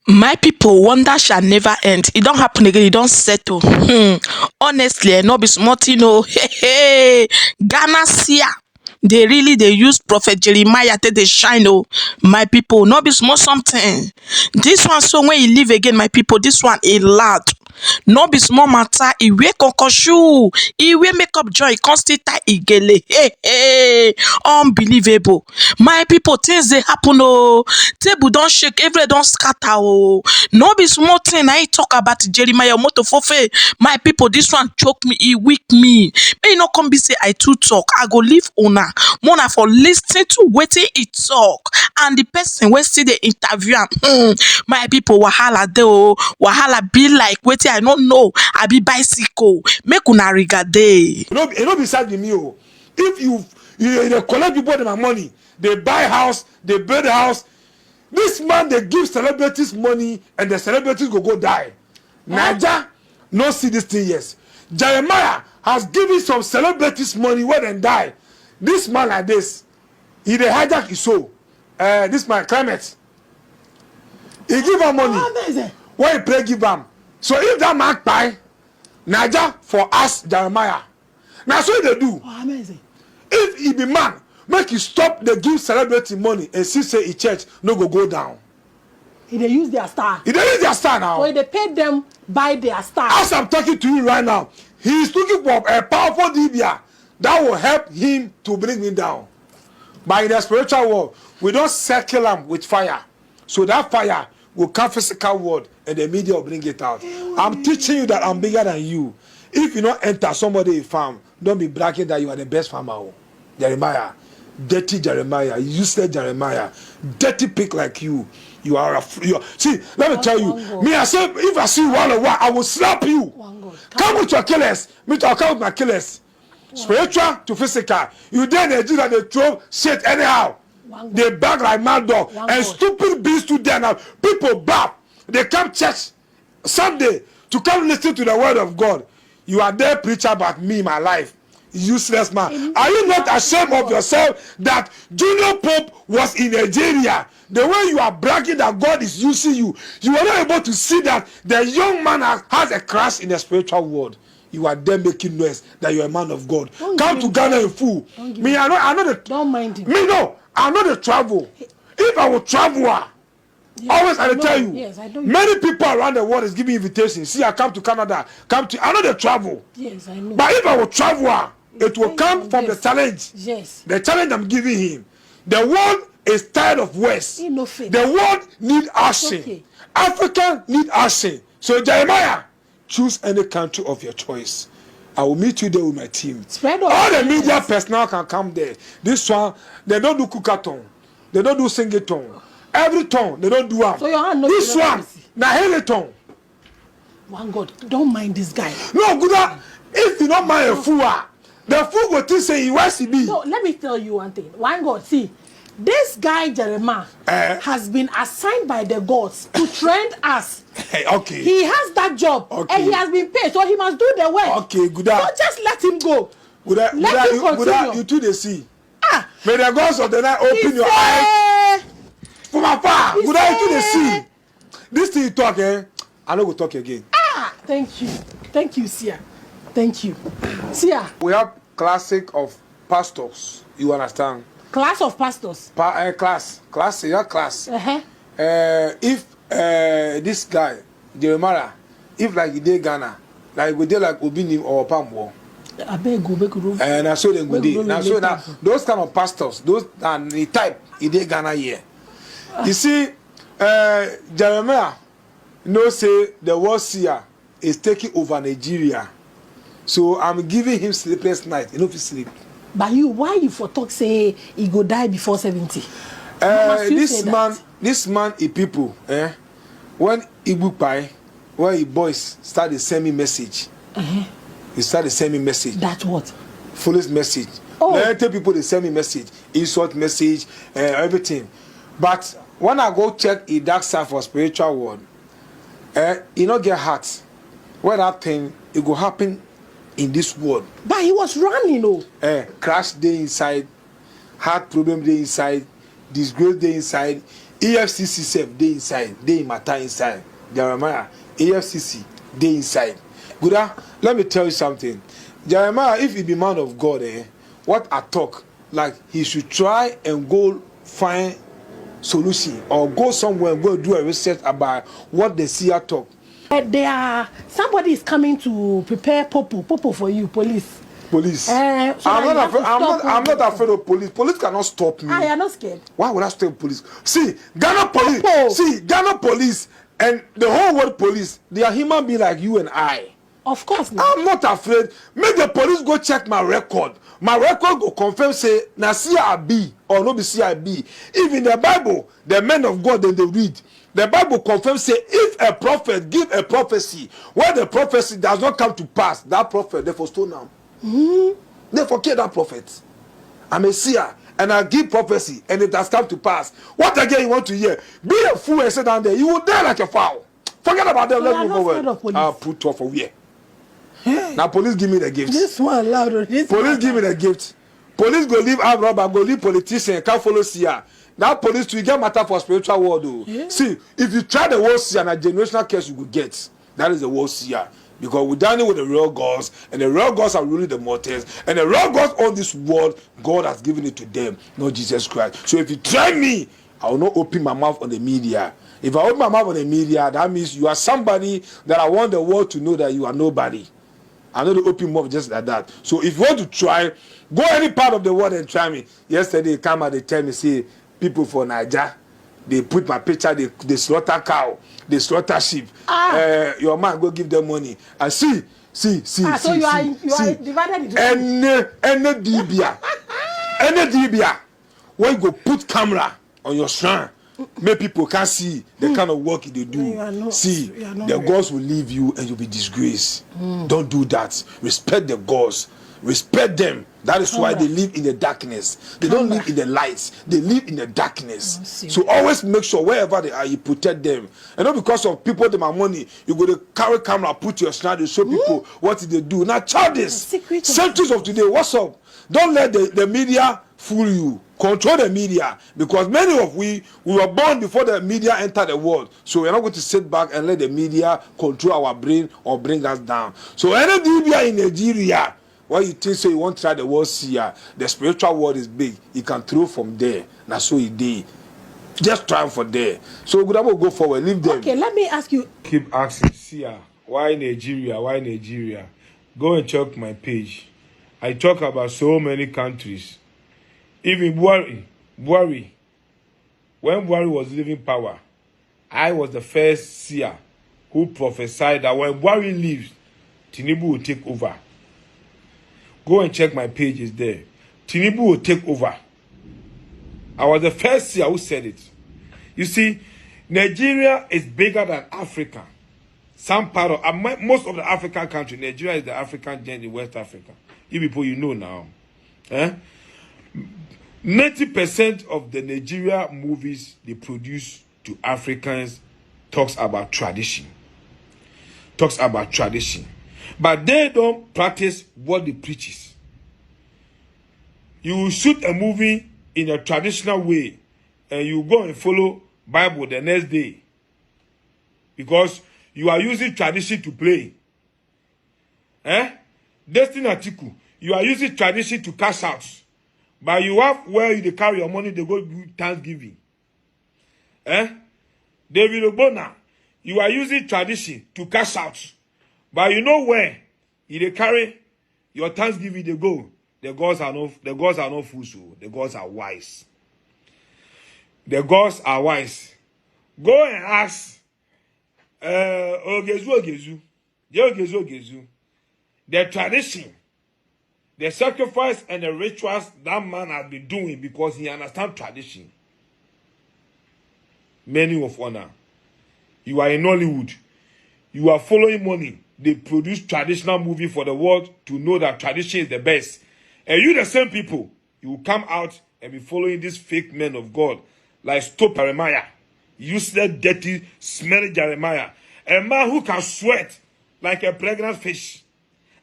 My people, wonder shall never end. It don't happen again. It don't settle. Honestly, no be small thing. No, hey, Ghana Seer. They use Prophet Jeremiah take dey shine. Oh, my people, no be small something. This one, so when you leave again, my people, this one a loud. No be small matter. E wear shoe. E wear makeup joy. E come still tie igele. Hey, unbelievable. My people, things dey happen. Oh, table don shake. Everywhere don scatter. Oh, no be small thing. I talk about Jeremiah Omoto Fufeyin. My people, this one choke me. E weak me. May e no come be say I too talk. I go leave una. Mona for lis ten to wetin e talk, and the person wey still dey interview am. My people, wahala dey oh. Wahala be like wetin I no know. I be bicycle. Make una rigade. You know beside me oh. If you dey collect people dem money, they buy house, they build house. This man they give celebrities money and the celebrities go die. Naija no see this thing yes. Jeremiah has given some celebrities money where they die. This man like this, he dey hijack his soul. This man Clement, he give am money. Why he pray give am? So if that man buy, Naija for ask Jeremiah. Now so they do. Oh, amazing. If he be man, make he stop the give celebrity money and see say his church no go down. He dey use their star. He dey use their star now. So they pay them by their star. As I'm talking to you right now, he is looking for a powerful Libya that will help him to bring me down. But in the spiritual world, we don't circle him with fire. So that fire will come physical world and the media will bring it out. I'm teaching you that I'm bigger than you. If you don't enter somebody farm, don't be bragging that you are the best farmer. Jeremiah, dirty Jeremiah, useless Jeremiah, dirty pig like you. You are see, let me tell you, me I say if I see you one on one, I will slap you. Come with your killers, me to come with my killers. Spiritual to physical. You then Nigeria they throw shit anyhow. They bag like mad dog and stupid beasts to them now. People bap. They come church Sunday to come listen to the word of God. You are there preacher about me, my life. Useless man. Are you not ashamed of yourself that Junior Pope was in Nigeria? The way you are bragging that God is using you, you are not able to see that the young man has a crash in the spiritual world. You are there making noise that you are a man of God. Come to Ghana and fool. Me, I know the. Don't mind him. Me, no, I know the travel. If I will travel, always I tell you. Yes, I know. Many people around the world is giving invitations. See, I come to Canada. I know the travel. Yes, I know. But if I will travel, it will come from the challenge. Yes. The challenge I'm giving him. The world is tired of West. No the world need action. Okay. Africa need action. So Jeremiah, choose any country of your choice. I will meet you there with my team. All the media personnel can come there. This one, they don't do cookathon. They don't do sing-a-thon. Every tongue, they don't do one. So your hand no this one, na heliton. One God, don't mind this guy. No, good. If you don't mind a fool, the fool will think say he wants to be. No, let me tell you one thing. One God, see, this guy Jeremiah has been assigned by the gods to train us. Okay. He has that job, and he has been paid, so he must do the work. Okay, good. Don't just let him go. Let him continue. You too they see. May the gods of the night open your eyes. From afar, good you too they see. This thing you talk, I know we'll talk again. Thank you, Seer. Thank you, Seer. We have classic of pastors. You understand? Class of pastors. Class. If this guy Jeremiah, if like he did Ghana, like we did like Obinim or Pambo. I beg go. And I saw them good day. Now so now those kind of pastors, those and the type he did Ghana here. You see, Jeremiah, say the World Seer is taking over Nigeria. So I'm giving him sleepless night. If he sleep. But why you for talk say he go die before 70? This man, people, when he book by, when he boys start to send me message. He started sending me message. That's what? Foolish message. Let tell people they send me message, insult message, everything. But when I go check a dark side for spiritual world, you not get hurt. What that thing it go happen in this world. But he was running, crash day inside, heart problem day inside, disgrace day inside. EFCC self dey inside, dey matter inside. Jeremiah, EFCC dey inside. Good, let me tell you something. Jeremiah, if he be man of God, what I talk, like he should try and go find solution or go somewhere and go do a research about what the seer talk. Somebody is coming to prepare popo for you, police. Police. I'm not afraid of police. Police cannot stop me. I am not scared. Why would I stop police? See, Ghana police and the whole world police, they are human beings like you and I. Of course not. I'm not afraid. Make the police go check my record. My record go confirm say na CIB or no be CIB. If in the Bible, the men of God then they read, the Bible confirms say if a prophet give a prophecy where the prophecy does not come to pass, that prophet therefore stone now. They forget that prophet. I'm a seer and I give prophecy and it has come to pass. What again you want to hear? Be a fool and sit down there. You will die like a fowl. Forget about them. Let's move forward. I'll put off for where. Now police give me the gift. This one louder. Police give me the gift. Police go leave armed robber, go leave politician, can't follow seer. Now police to get matter for spiritual world though. Yeah. See, if you try the world seer, a generational curse you could get. That is the world seer. Because we're dining with the real gods, and the real gods are ruling the mortals, and the real gods on this world, God has given it to them, not Jesus Christ. So if you try me, I will not open my mouth on the media. If I open my mouth on the media, that means you are somebody that I want the world to know that you are nobody. I know the open mouth just like that. So if you want to try, go any part of the world and try me. Yesterday, come out, they tell me, say, people for Niger, they put my picture, they slaughter cow, they slaughter sheep. Your man go give them money. And see. So you are divided into any dibia, when you go put camera on your shrine, make people can see the kind of work they do. The gods will leave you and you'll be disgraced. Don't do that. Respect the gods. Respect them. That is why they live in the darkness. They don't live in the lights. They live in the darkness. So always make sure wherever they are, you protect them. And not because of people that have money, you go to carry camera, put your snap, to show people what they do. Now, childish. Centuries of today, what's up? Don't let the media fool you. Control the media, because many of we were born before the media entered the world. So we're not going to sit back and let the media control our brain or bring us down. So any media in Nigeria, what you think so you want to try the world seer, the spiritual world is big. You can throw from there. Now so he did. Just try for there. So good about go forward. Leave them. Okay, let me ask you. Keep asking seer, why Nigeria? Why Nigeria? Go and check my page. I talk about so many countries. Even Buhari, when Buhari was leaving power, I was the first seer who prophesied that when Buhari leaves, Tinubu will take over. Go and check my pages there. Tinubu will take over. I was the first seer who said it. You see, Nigeria is bigger than Africa. Some part of most of the African countries, Nigeria is the African giant in West Africa. You people, you know now. 90% of the Nigeria movies they produce to Africans talks about tradition. But they don't practice what they preaches. You shoot a movie in a traditional way and you go and follow Bible the next day because you are using tradition to play. Destiny Atiku, you are using tradition to cash out. But you have where you carry your money, they go do Thanksgiving. David Obona, you are using tradition to cash out. But you know where you carry your Thanksgiving, they go. The gods are not fools. The gods are wise. The gods are wise. Go and ask Ogezu. The tradition, the sacrifice and the rituals that man has been doing because he understands tradition. Many of honor. You are in Hollywood. You are following money. They produce traditional movie for the world to know that tradition is the best. And you the same people, you will come out and be following these fake men of God. Like Stop Jeremiah. Useless, dirty, smelly Jeremiah. A man who can sweat like a pregnant fish.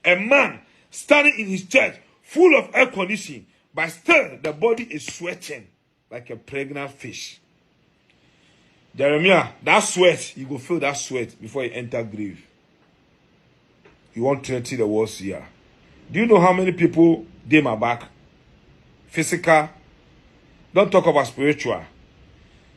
A man standing in his church, full of air conditioning, but still the body is sweating like a pregnant fish. Jeremiah, that sweat, you go feel that sweat before you enter grave. You won't threaten the world seer. Do you know how many people they my back? Physical. Don't talk about spiritual.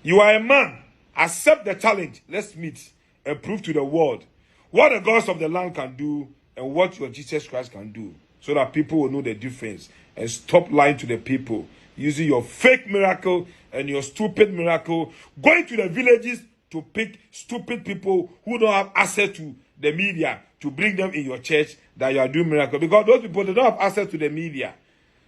You are a man. Accept the challenge. Let's meet and prove to the world what the gods of the land can do and what your Jesus Christ can do, so that people will know the difference and stop lying to the people, using your fake miracle and your stupid miracle, going to the villages to pick stupid people who don't have access to the media to bring them in your church that you are doing miracle, because those people, they don't have access to the media,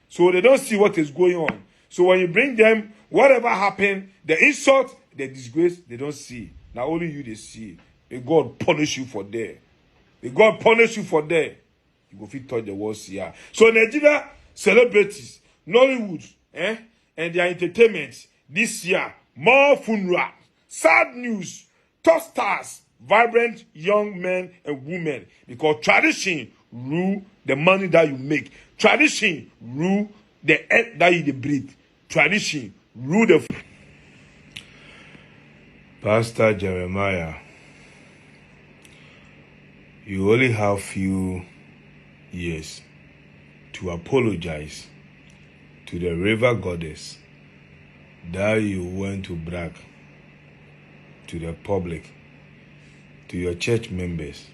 so they don't see what is going on. So when you bring them, whatever happened, the insult, the disgrace, they don't see. Now only you they see. May God punish you for there. May God punish you for there. You go fit touch the world seer. So Nigeria celebrities, Nollywood, and their entertainment this year, more funeral, sad news, top stars, vibrant young men and women, because tradition rule the money that you make. Tradition rule the air that you breathe. Tradition rule the. Pastor Jeremiah, you only have few years to apologize to the river goddess that you went to brag to the public, to your church members,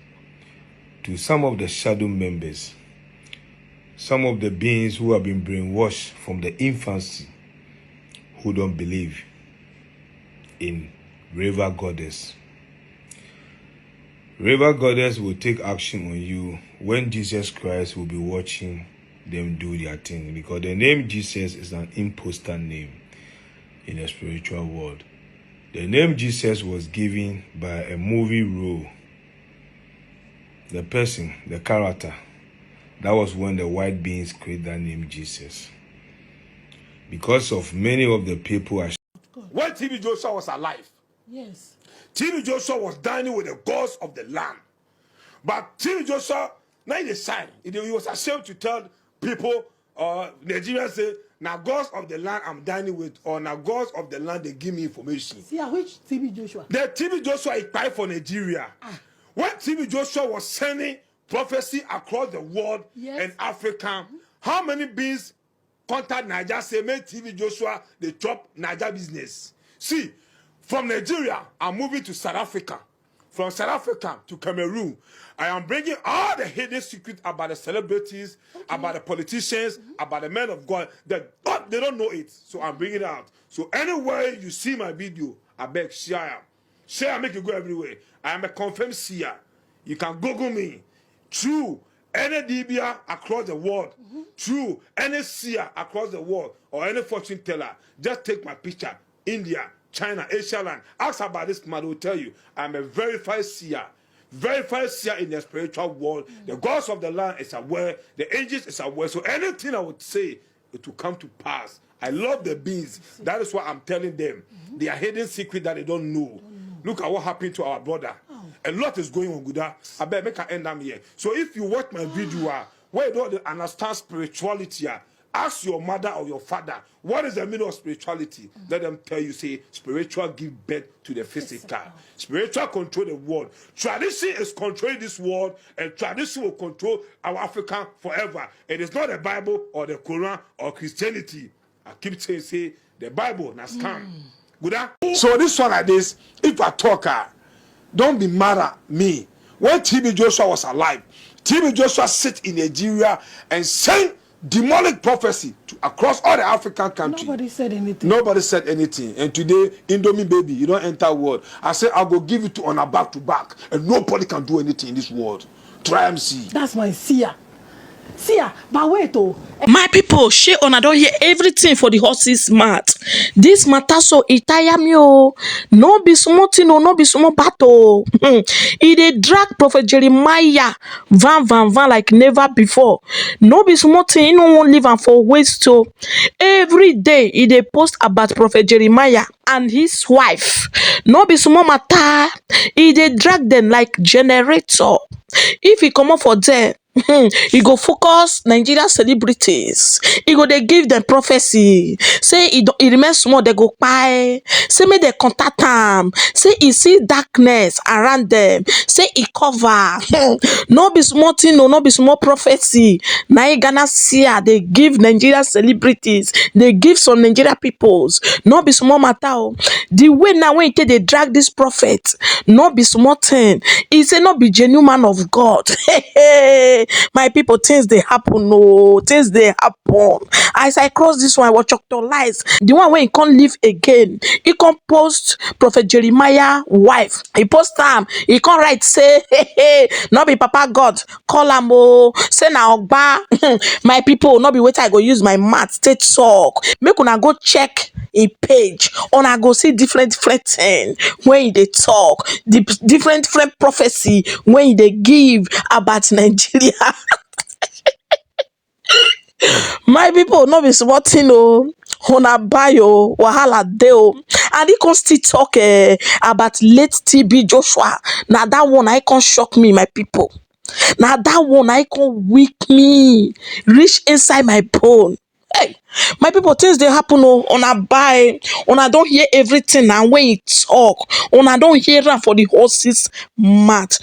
to some of the shadow members, some of the beings who have been brainwashed from the infancy, who don't believe in river goddess. River goddess will take action on you when Jesus Christ will be watching them do their thing, because the name Jesus is an imposter name in the spiritual world. The name Jesus was given by a movie role. The person, the character, that was when the white beings created that name Jesus. Because of many of the people are. When TB Joshua was alive, yes, TB Joshua was dining with the gods of the land. But TB Joshua, now he decided, he was ashamed to tell people, Nigerians say, now gods of the land I'm dining with, or now gods of the land they give me information. See, which TB Joshua? The TB Joshua is crying for Nigeria. When TB Joshua was sending prophecy across the world, yes, and Africa, how many beings contact Nigeria say, make TB Joshua the top Nigeria business? See, from Nigeria, I'm moving to South Africa. From South Africa to Cameroon, I am bringing all the hidden secrets about the celebrities, about the politicians, about the men of God. They don't know it, so I'm bringing it out. So anywhere you see my video, I beg, share. Share, make it go everywhere. I am a confirmed seer. You can Google me. True, any DBA across the world, true, any seer across the world, or any fortune teller, just take my picture. India, China, Asia land. Ask about this man, will tell you I'm a verified seer in the spiritual world. The gods of the land is aware, the angels is aware. So anything I would say, it will come to pass. I love the beings. That is what I'm telling them. They are hidden secret that they don't know. Look at what happened to our brother. A lot is going on with that. I better make an end them here. So if you watch my video, where you don't understand spirituality, ask your mother or your father, what is the meaning of spirituality? Let them tell you, say, spiritual give birth to the physical. Spiritual control the world. Tradition is controlling this world, and tradition will control our Africa forever. It is not the Bible or the Quran or Christianity. I keep saying, say, the Bible, now scam. Good? So this one like this, if I talk, don't be mad at me. When TB Joshua was alive, TB Joshua sit in Nigeria and sang demonic prophecy across all the African countries. Nobody said anything. Nobody said anything. And today, Indomie baby, you don't enter world. I say I'll go give it to on a back to back, and nobody can do anything in this world. Try and see. That's my seer. Seer, but wait oh. My people, shey una don hear everything for the horse's mouth. This matter so e tire me o. No be small thing o, no be small battle. E dey drag Prophet Jeremiah van like never before. No be small thing, e no wan leave am for waste o. Every day e dey post about Prophet Jeremiah and his wife. No be small matter. E dey drag them like generator. If e comot for there, He go focus Nigeria celebrities. He go dey give them prophecy. Say he remain small, they go kpai. Say make they contact am. Say he see darkness around them. Say he cover. No be small thing, no be small prophecy. Na Ghana seer they give Nigeria celebrities. They give some Nigeria peoples. No be small matter. Oh. The way now when they drag this prophet, no be small thing. He say no be genuine man of God. Hey, my people, things they happen. No, things they happen. As I cross this one, I watch Dr. Lies. The one where he can't live again. He can't post Prophet Jeremiah wife. He post time. He can't write say, hey, not be Papa God. Call am oh. Say na Ogba. My people, not be wait. I go use my mouth. Take talk. Make una go check a page. Una go see different thing when they talk. The different prophecy when they give about Nigeria. My people, no be small thing oh. Una buy oh, wahala dey oh. And he can still talk about late TB Joshua. Now that one I can shock me, my people. Now that one I can weak me, reach inside my bone. Hey, my people, things they happen oh. Una buy, una don't hear everything. And when you talk, una don't hear am for the horse's mouth.